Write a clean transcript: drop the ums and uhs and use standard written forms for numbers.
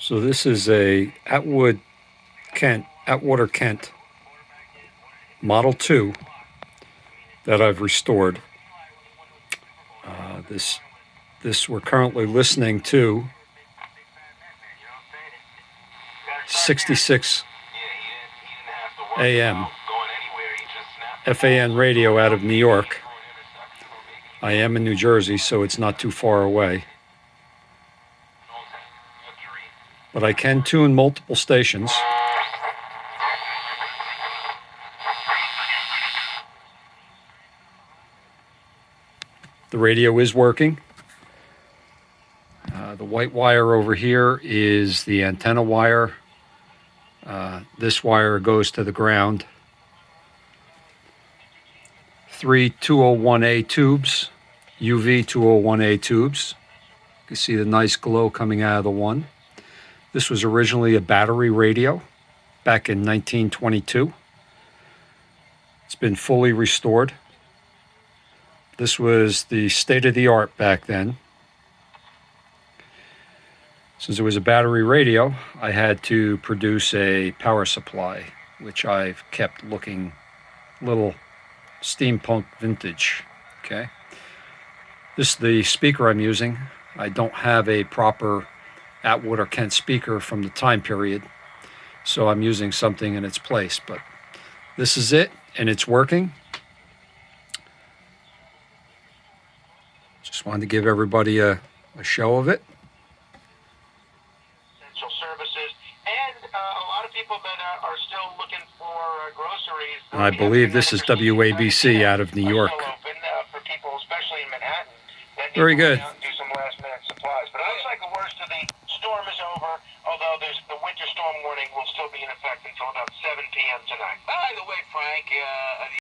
So this is a Atwater, Kent Model 2 that I've restored. This we're currently listening to 66 AM FAN radio out of New York. I am in New Jersey, so it's not too far away. But I can tune multiple stations. The radio is working. The white wire over here is the antenna wire. This wire goes to the ground. 3 201A tubes, UV 201A tubes. You can see the nice glow coming out of the one. This was originally a battery radio back in 1922. It's been fully restored. This was the state-of-the-art back then. Since it was a battery radio, I had to produce a power supply, which I've kept looking a little steampunk vintage. Okay. This is the speaker I'm using. I don't have a proper Atwater Kent speaker from the time period, so I'm using something in its place. But this is it, and it's working. Just wanted to give everybody a show of it. Services and a lot of people that are still looking for groceries. And I believe this is WABC out of New York. Open for people, especially in Manhattan. Very good. Do some last-minute supplies, but it looks like the worst of the storm is over. Although the winter storm warning will still be in effect until about 7 p.m. tonight. By the way, Frank.